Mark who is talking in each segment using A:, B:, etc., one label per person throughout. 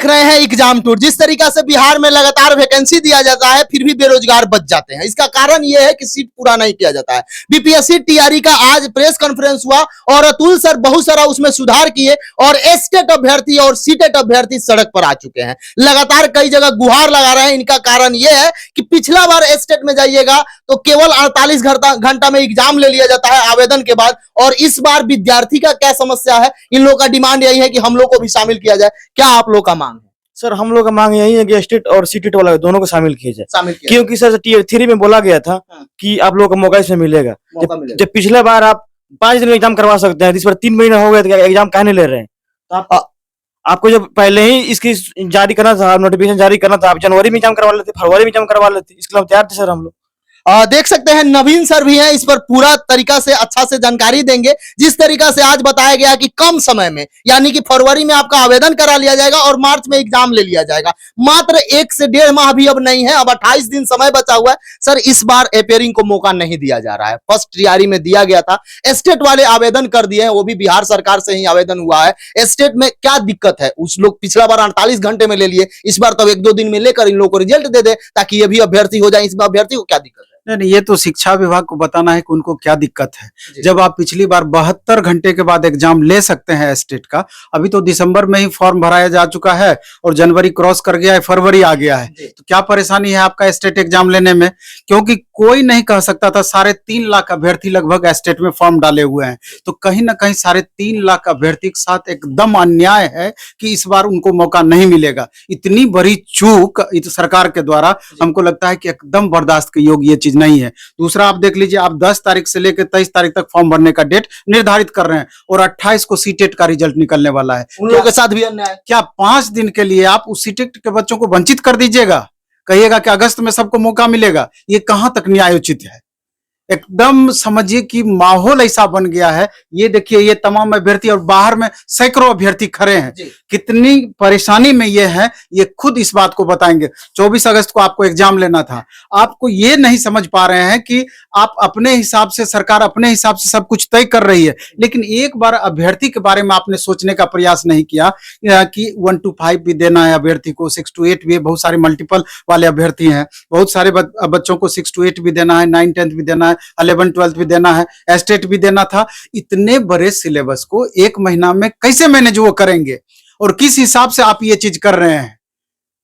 A: देख रहे हैं एग्जाम टूर। जिस तरीका से बिहार में लगातार वैकेंसी दिया जाता है फिर भी बेरोजगार बच जाते हैं। इसका कारण यह है कि सीट पूरा नहीं किया जाता है। बीपीएससी टीआरई का आज प्रेस कॉन्फ्रेंस हुआ और अतुल सर बहुत सारा उसमें सुधार किए और एस्टेट अभ्यर्थी और सीटेट अभ्यर्थी सड़क पर आ चुके हैं। लगातार कई जगह गुहार लगा रहे हैं। इनका कारण यह है कि पिछला बार एस्टेट में जाइएगा तो केवल 48 घंटा में एग्जाम ले लिया जाता है आवेदन के बाद, और इस बार विद्यार्थी का क्या समस्या है, इन लोगों का डिमांड यही है कि हम लोग को भी शामिल किया जाए। क्या आप लोग का मांग है?
B: सर हम लोग का मांग यही है कि स्टेट और सीटेट वाला दोनों को शामिल किया जाए, क्योंकि सर टीयर 3 में बोला गया था कि आप लोगों को मौका इसमें मिलेगा। जब पिछले बार आप 5 दिन में एग्जाम करवा सकते हैं, इस बार 3 महीने हो गए तो एग्जाम काहे नहीं ले रहे हैं? तो आपको जब पहले ही इसकी जारी करना था, नोटिफिकेशन जारी करना था, आप जनवरी में एग्जाम करवा लेते, फरवरी में एग्जाम करवा लेते। इसके लिए हम तैयार थे सर। हम लोग
A: देख सकते हैं नवीन सर भी हैं, इस पर पूरा तरीका से अच्छा से जानकारी देंगे। जिस तरीका से आज बताया गया कि कम समय में, यानी कि फरवरी में आपका आवेदन करा लिया जाएगा और मार्च में एग्जाम ले लिया जाएगा। मात्र 1 से 1.5 माह भी अब नहीं है, अब 28 दिन समय बचा हुआ है। सर इस बार अपेयरिंग को मौका नहीं दिया जा रहा है। फर्स्ट टीआरई में दिया गया था, स्टेट वाले आवेदन कर दिए हैं, वो भी बिहार सरकार से ही आवेदन हुआ है। स्टेट में क्या दिक्कत है? उस लोग पिछला बार 48 घंटे में ले लिए, इस बार तब 1-2 दिन में लेकर इन लोगों को रिजल्ट दे दे ताकि ये भी अभ्यर्थी हो जाए। इस बार अभ्यर्थी को क्या दिक्कत है?
C: नहीं, ये तो शिक्षा विभाग को बताना है कि उनको क्या दिक्कत है। जब आप पिछली बार 72 घंटे के बाद एग्जाम ले सकते हैं स्टेट का, अभी तो दिसंबर में ही फॉर्म भराया जा चुका है और जनवरी क्रॉस कर गया है, फरवरी आ गया है, तो क्या परेशानी है आपका स्टेट एग्जाम लेने में? क्योंकि कोई नहीं कह सकता था 3.5 लाख अभ्यर्थी लगभग स्टेट में फॉर्म डाले हुए हैं, तो कहीं ना कहीं 3.5 लाख अभ्यर्थी के साथ एकदम अन्याय है कि इस बार उनको मौका नहीं मिलेगा। इतनी बड़ी चूक सरकार के द्वारा हमको लगता है कि एकदम बर्दाश्त के योग्य ये चीज नहीं है। दूसरा आप देख लीजिए, आप 10 तारीख से लेकर 23 तारीख तक फॉर्म भरने का डेट निर्धारित कर रहे हैं और 28 को सीटेट का रिजल्ट निकलने वाला है।
A: उन लोगों के साथ भी अन्याय।
C: क्या 5 दिन के लिए आप उस सीटेट के बच्चों को वंचित कर दीजिएगा? कहिएगा कि अगस्त में सबको मौका मिलेगा? ये कहां तक न्यायोचित है? एकदम समझिए कि माहौल ऐसा बन गया है। ये देखिए, ये तमाम अभ्यर्थी और बाहर में सैकड़ों अभ्यर्थी खड़े हैं, कितनी परेशानी में ये है, ये खुद इस बात को बताएंगे। 24 अगस्त को आपको एग्जाम लेना था, आपको ये नहीं समझ पा रहे हैं कि आप अपने हिसाब से, सरकार अपने हिसाब से सब कुछ तय कर रही है, लेकिन एक बार अभ्यर्थी के बारे में आपने सोचने का प्रयास नहीं किया कि 1 to 5 भी देना है अभ्यर्थी को, 6 to 8 भी, बहुत सारे मल्टीपल वाले अभ्यर्थी हैं, बहुत सारे बच्चों को 6 to 8 भी देना है, 9, 10 भी देना है, 11, 12 भी देना है, एस्टेट भी देना था। इतने बड़े सिलेबस को 1 महीना में कैसे मैनेज वो करेंगे और किस हिसाब से आप ये चीज कर रहे हैं?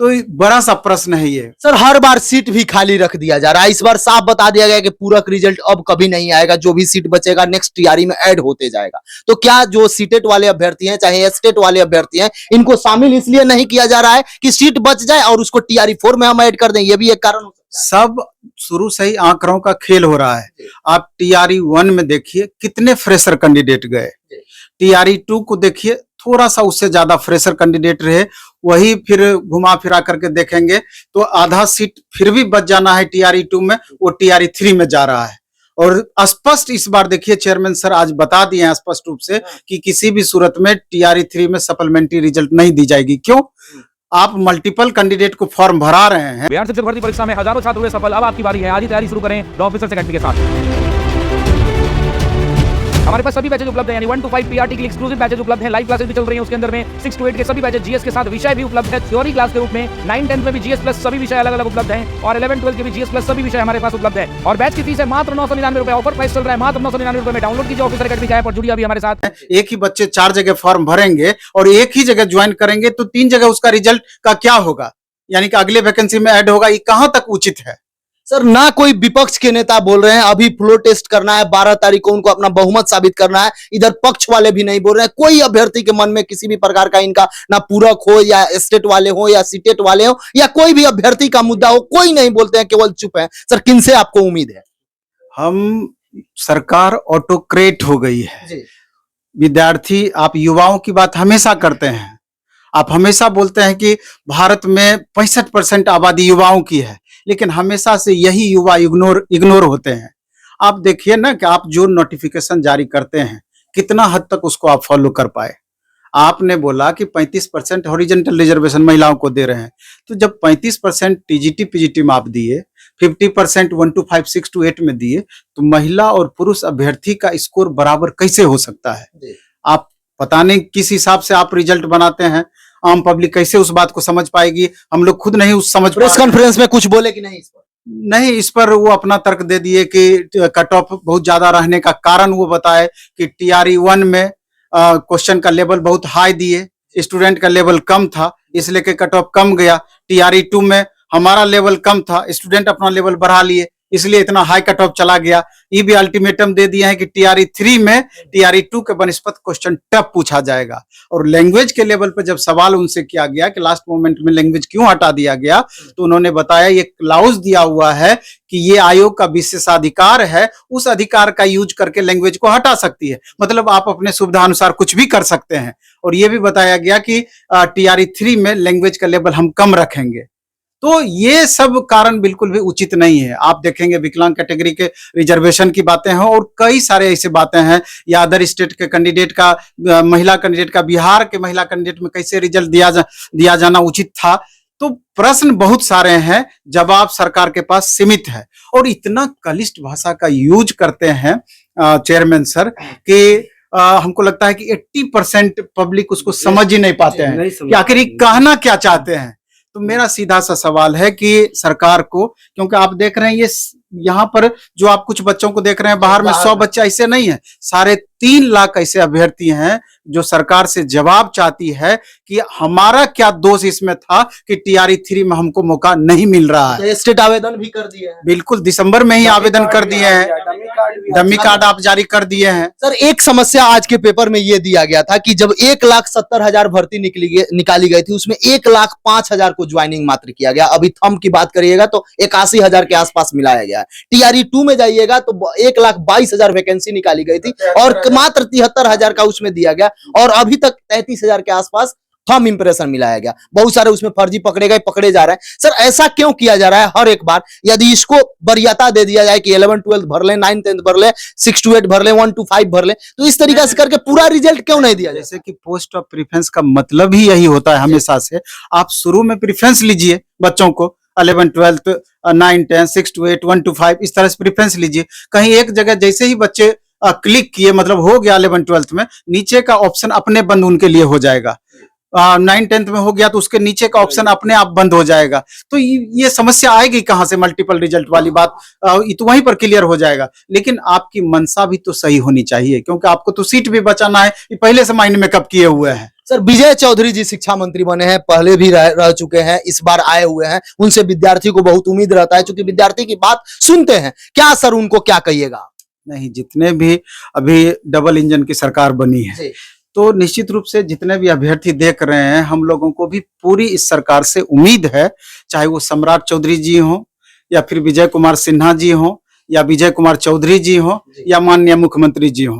C: तो बड़ा सा प्रश्न है ये।
A: सर हर बार सीट भी खाली रख दिया जा रहा है। इस बार साफ बता दिया गया कि पूरक रिजल्ट अब कभी नहीं आएगा, जो भी सीट बचेगा नेक्स्ट टीआरई में ऐड होते जाएगा। तो क्या जो सीटेट वाले अभ्यर्थी हैं, चाहे स्टेट वाले अभ्यर्थी हैं, इनको शामिल इसलिए नहीं किया जा रहा है कि सीट बच जाए और उसको टीआरई 4 में हम ऐड कर दें? ये भी एक कारण हो सकता है।
C: सब शुरू से ही आंकड़ों का खेल हो रहा है। आप टीआरई 1 में देखिए कितने फ्रेशर कैंडिडेट गए, टीआरई 2 को देखिए थोड़ा सा उससे ज्यादा फ्रेशर कैंडिडेट रहे, वही फिर घुमा फिरा करके देखेंगे तो आधा सीट फिर भी बच जाना है टीआरई 2 में, वो टीआरई 3 में जा रहा है। और स्पष्ट इस बार देखिए चेयरमैन सर आज बता दिए हैं स्पष्ट रूप से कि किसी भी सूरत में टीआरई 3 में सप्लीमेंट्री रिजल्ट नहीं दी जाएगी। क्यों? आप मल्टीपल कैंडिडेट को फॉर्म भरा रहे हैं।
D: बिहार शिक्षक भर्ती परीक्षा में हजारों छात्र हुए सफल। अब आपकी बारी है, आज ही तैयारी शुरू करें लॉ ऑफिसर सेकेंडरी के साथ। हमारे पास सभी बैचेज उपलब्ध हैं, यानी 1 to 5 पीआरटी के लिए एक्सक्लूसिव बैचेज उपलब्ध हैं, लाइव क्लासेस भी चल रही हैं। उसके अंदर में 6 to 8 के सभी बैचेज जीएस के साथ विषय भी उपलब्ध है, थ्योरी क्लास के रूप में। 9, 10 में भी जीएस प्लस सभी विषय अलग अलग उपलब्ध हैं और 11, 12 के भी जीएस प्लस सभी विषय हमारे पास उपलब्ध है। और बैच की फीस है मात्र 999 रुपए। ऑफर प्राइस चल रहा है मात्र 999 रुपए में। डाउनलोड कीजिए ऑफिसर एकेडमी ऐप और जुड़िए अभी हमारे साथ।
C: एक ही बच्चे 4 जगह फॉर्म भरेंगे और एक ही जगह ज्वाइन करेंगे तो 3 जगह उसका रिजल्ट का क्या होगा? यानी कि अगले वैकेंसी में ऐड होगा। ये कहां तक उचित है?
A: सर ना कोई विपक्ष के नेता बोल रहे हैं अभी फ्लो टेस्ट करना है, 12 तारीख को उनको अपना बहुमत साबित करना है। इधर पक्ष वाले भी नहीं बोल रहे हैं। कोई अभ्यर्थी के मन में किसी भी प्रकार का इनका ना पूरक हो या स्टेट वाले हो या सीटेट वाले हो या कोई भी अभ्यर्थी का मुद्दा हो, कोई नहीं बोलते हैं, केवल चुप है। सर किनसे आपको उम्मीद है?
C: हम सरकार ऑटोक्रेट हो गई है। विद्यार्थी, आप युवाओं की बात हमेशा करते हैं, आप हमेशा बोलते हैं कि भारत में 65% आबादी युवाओं की है, लेकिन हमेशा से यही युवा इग्नोर होते हैं। आप देखिए ना कि आप जो नोटिफिकेशन जारी करते हैं कितना हद तक उसको आप फॉलो कर पाए। आपने बोला कि 35% हॉरिजॉन्टल रिजर्वेशन महिलाओं को दे रहे हैं, तो जब 35% टीजीटी पीजीटी में आप दिए, 50% 1 to 5, 6 to 8 में दिए, तो महिला और पुरुष अभ्यर्थी का स्कोर बराबर कैसे हो सकता है? आप पता नहीं किस हिसाब से आप रिजल्ट बनाते हैं। आम पब्लिक कैसे उस बात को समझ पाएगी, हम लोग खुद नहीं उस समझ
A: प्रेस कॉन्फ्रेंस में कुछ बोले कि नहीं इस पर?
C: नहीं, इस पर वो अपना तर्क दे दिए कि कट ऑफ बहुत ज्यादा रहने का कारण वो बताए कि टीआरई 1 में क्वेश्चन का लेवल बहुत हाई दिए, स्टूडेंट का लेवल कम था, इसलिए कि कट ऑफ कम गया। टीआरई 2 में हमारा लेवल कम था, स्टूडेंट अपना लेवल बढ़ा लिए, इसलिए इतना हाई कट ऑफ चला गया। ये भी अल्टीमेटम दे दिया है कि टीआरई 3 में टीआरई 2 के बनस्पत क्वेश्चन टफ पूछा जाएगा। और लैंग्वेज के लेवल पर जब सवाल उनसे किया गया कि लास्ट मोमेंट में लैंग्वेज क्यों हटा दिया गया, तो उन्होंने बताया ये क्लाउज दिया हुआ है कि ये आयोग का विशेषाधिकार है, उस अधिकार का यूज करके लैंग्वेज को हटा सकती है, मतलब आप अपने सुविधा अनुसार कुछ भी कर सकते हैं। और ये भी बताया गया कि टीआरई 3 में लैंग्वेज का लेवल हम कम रखेंगे। तो ये सब कारण बिल्कुल भी उचित नहीं है। आप देखेंगे विकलांग कैटेगरी के रिजर्वेशन की बातें हैं और कई सारे ऐसे बातें हैं, या अदर स्टेट के कैंडिडेट का, महिला कैंडिडेट का बिहार के महिला कैंडिडेट में कैसे रिजल्ट दिया जाना उचित था। तो प्रश्न बहुत सारे हैं, जवाब सरकार के पास सीमित है। और इतना कलिष्ठ भाषा का यूज करते हैं चेयरमैन सर कि हमको लगता है कि 80% पब्लिक उसको समझ ही नहीं पाते हैं कि आखिर ये कहना क्या चाहते हैं। तो मेरा सीधा सा सवाल है कि सरकार को, क्योंकि आप देख रहे हैं ये यहाँ पर जो आप कुछ बच्चों को देख रहे हैं, बाहर में 100 बच्चे ऐसे नहीं है, 3.5 लाख ऐसे अभ्यर्थी हैं जो सरकार से जवाब चाहती है कि हमारा क्या दोष इसमें था कि टीआरई 3 में हमको मौका नहीं मिल रहा है।
A: स्टेट आवेदन भी कर दिए हैं,
C: बिल्कुल दिसंबर में ही आवेदन कर दिए हैं, डमी कार्ड आप जारी कर दिए हैं।
A: सर एक समस्या आज के पेपर में ये दिया गया था कि जब 1,70,000 भर्ती निकाली गई थी, उसमें 1,05,000 को ज्वाइनिंग मात्र किया गया। अभी थंब की बात करिएगा तो 81,000 के आसपास मिलाया गया है। टीआरई 2 में जाइएगा तो 1,22,000 वैकेंसी निकाली गई थी और मात्र 73,000 का उसमें दिया गया, और अभी तक 33,000 के आसपास थंब इंप्रेशन मिलाया गया। बहुत सारे उसमें फर्जी पकड़े गए, पकड़े जा रहे हैं। सर ऐसा क्यों किया जा रहा है हर एक बार? यदि इसको वरीयता दे दिया जाए कि 11-12 भर ले, 9-10 भर ले, 6-8 भर ले, 1-5 भर ले, तो इस तरीके से करके पूरा रिजल्ट क्यों नहीं दिया?
C: जैसे कि पोस्ट ऑफ प्रेफरेंस का मतलब ही यही होता है हमेशा से। आप शुरू में प्रेफरेंस लीजिए बच्चों को, 11, 12, 9, 10, 6-8, 1-5 इस तरह से प्रेफरेंस लीजिए। कहीं एक जगह जैसे ही बच्चे क्लिक किए, मतलब हो गया 11-12 में, नीचे का ऑप्शन अपने बंद उनके लिए हो जाएगा। 9-10 में हो गया तो उसके नीचे का ऑप्शन अपने आप बंद हो जाएगा। तो ये समस्या आएगी कहां से, मल्टीपल रिजल्ट वाली बात, ये तो वहीं पर क्लियर हो जाएगा। लेकिन आपकी मंशा भी तो सही होनी चाहिए, क्योंकि आपको तो सीट भी बचाना है, ये पहले से माइंड में कब किए हुए हैं।
A: सर विजय चौधरी जी शिक्षा मंत्री बने हैं, पहले भी रह चुके हैं, इस बार आए हुए हैं, उनसे विद्यार्थी को बहुत उम्मीद रहता है, क्योंकि विद्यार्थी की बात सुनते हैं। क्या सर उनको क्या कहिएगा?
C: नहीं, जितने भी अभी डबल इंजन की सरकार बनी है, तो निश्चित रूप से जितने भी अभ्यर्थी देख रहे हैं, हम लोगों को भी पूरी इस सरकार से उम्मीद है, चाहे वो सम्राट चौधरी जी हो, या फिर विजय कुमार सिन्हा जी हो, या विजय कुमार चौधरी जी हो, या माननीय मुख्यमंत्री जी हो।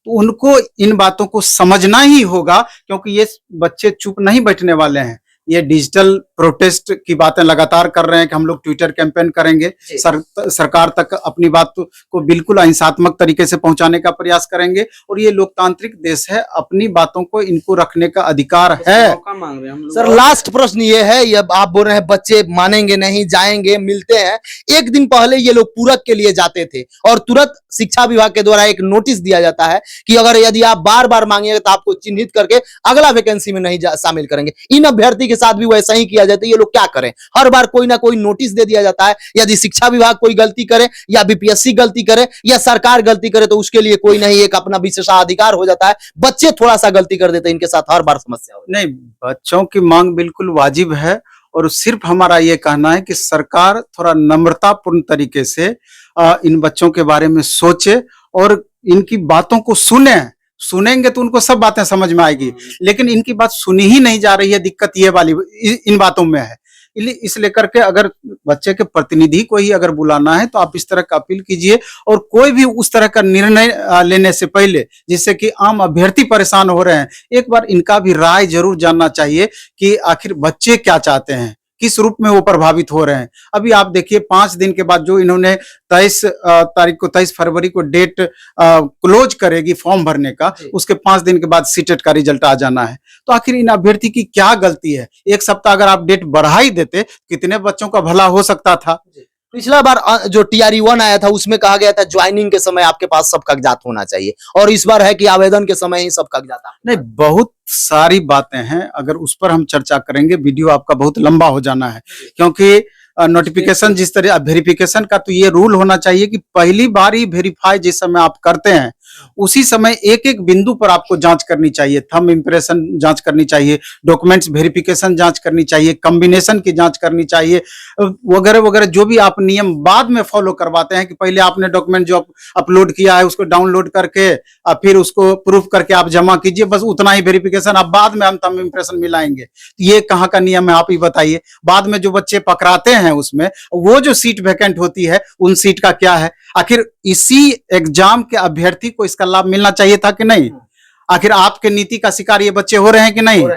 C: तो उनको इन बातों को समझना ही होगा, क्योंकि ये बच्चे चुप नहीं बैठने वाले हैं। ये डिजिटल प्रोटेस्ट की बातें लगातार कर रहे हैं कि हम लोग ट्विटर कैंपेन करेंगे, सरकार तक अपनी बात को बिल्कुल अहिंसात्मक तरीके से पहुंचाने का प्रयास करेंगे। और ये लोकतांत्रिक देश है, अपनी बातों को इनको रखने का अधिकार है।
A: सर लास्ट प्रश्न ये है, ये आप बोल रहे हैं बच्चे मानेंगे नहीं, जाएंगे, मिलते हैं। एक दिन पहले ये लोग पूरक के लिए जाते थे और तुरंत शिक्षा विभाग के द्वारा एक नोटिस दिया जाता है कि अगर यदि आप बार बार मांगेंगे तो आपको चिन्हित करके अगला वैकेंसी में नहीं शामिल करेंगे। इन अभ्यर्थी के साथ भी वैसा ही किया जाता है। ये लोग क्या करें, हर बार कोई ना कोई नोटिस दे दिया जाता है। यदि शिक्षा विभाग कोई गलती करे, या बीपीएससी गलती करे, या सरकार गलती करे, तो उसके लिए कोई नहीं एक अपना विशेषाधिकार हो जाता है। बच्चे थोड़ा सा गलती कर देते हैं, इनके साथ हर बार समस्या हो।
C: नहीं, बच्चों की मांग बिल्कुल वाजिब है, और सिर्फ हमारा ये कहना है कि सरकार थोड़ा नम्रतापूर्ण तरीके से इन बच्चों के बारे में सोचे और इनकी बातों को सुनेंगे तो उनको सब बातें समझ में आएगी। लेकिन इनकी बात सुनी ही नहीं जा रही है, दिक्कत ये वाली इन बातों में है। इसलिए करके अगर बच्चे के प्रतिनिधि को ही अगर बुलाना है तो आप इस तरह का अपील कीजिए, और कोई भी उस तरह का निर्णय लेने से पहले, जिससे कि आम अभ्यर्थी परेशान हो रहे हैं, एक बार इनका भी राय जरूर जानना चाहिए कि आखिर बच्चे क्या चाहते हैं, किस रूप में वो प्रभावित हो रहे हैं। अभी आप देखिए 5 दिन के बाद जो इन्होंने 23 फरवरी को डेट क्लोज करेगी फॉर्म भरने का, उसके 5 दिन के बाद सीटेट का रिजल्ट आ जाना है। तो आखिर इन अभ्यर्थी की क्या गलती है? एक सप्ताह अगर आप डेट बढ़ा ही देते, कितने बच्चों का भला हो सकता था।
A: पिछला बार जो TRE-1 आया था उसमें कहा गया था ज्वाइनिंग के समय आपके पास सब कागजात होना चाहिए, और इस बार है कि आवेदन के समय ही सब कागजात
C: नहीं, बहुत सारी बातें हैं, अगर उस पर हम चर्चा करेंगे वीडियो आपका बहुत लंबा हो जाना है, क्योंकि नोटिफिकेशन जिस तरह वेरिफिकेशन का तो ये रूल होना चाहिए कि पहली बार ही वेरीफाई जिस समय आप करते हैं उसी समय एक एक बिंदु पर आपको जांच करनी चाहिए, थंब इंप्रेशन जांच करनी चाहिए, डॉक्यूमेंट्स वेरिफिकेशन जांच करनी चाहिए, कॉम्बिनेशन की जांच करनी चाहिए, वगैरह वगैरह जो भी आप नियम बाद में फॉलो करवाते हैं कि पहले आपने डॉक्यूमेंट जो अपलोड किया है उसको डाउनलोड करके फिर उसको प्रूफ करके आप जमा कीजिए, बस उतना ही वेरिफिकेशन, अब बाद में हम थंब इंप्रेशन मिलाएंगे। ये कहाँ का नियम है आप ही बताइए। बाद में जो बच्चे पकड़ाते हैं उसमें वो जो सीट वैकेंट होती है उन सीट का क्या है? आखिर इसी एग्जाम के अभ्यर्थी को इसका लाभ मिलना चाहिए था कि नहीं? आखिर आपके नीति का शिकार ये बच्चे हो रहे हैं कि नहीं?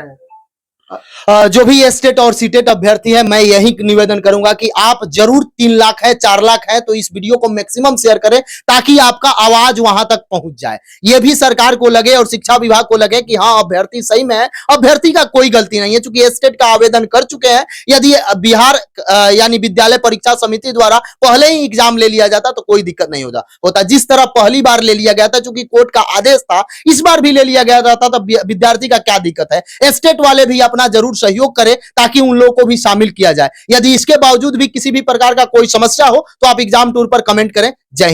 A: जो भी स्टेट और सीटेट अभ्यर्थी है, मैं यही निवेदन करूंगा कि आप जरूर 3 लाख है 4 लाख है तो इस वीडियो को मैक्सिमम शेयर करें ताकि आपका आवाज वहां तक पहुंच जाए। ये भी सरकार को लगे और शिक्षा विभाग को लगे कि हाँ अभ्यर्थी सही में है, अभ्यर्थी का कोई गलती नहीं है, क्योंकि स्टेट का आवेदन कर चुके हैं। यदि बिहार यानी विद्यालय परीक्षा समिति द्वारा पहले ही एग्जाम ले लिया जाता तो कोई दिक्कत नहीं होता। जिस तरह पहली बार ले लिया गया था, चूंकि कोर्ट का आदेश था, इस बार भी ले लिया गया था, तब विद्यार्थी का क्या दिक्कत है? स्टेट वाले भी अपना जरूर सहयोग करें ताकि उन लोगों को भी शामिल किया जाए। यदि इसके बावजूद भी किसी भी प्रकार का कोई समस्या हो तो आप एग्जाम टूर पर कमेंट करें। जय हिंद।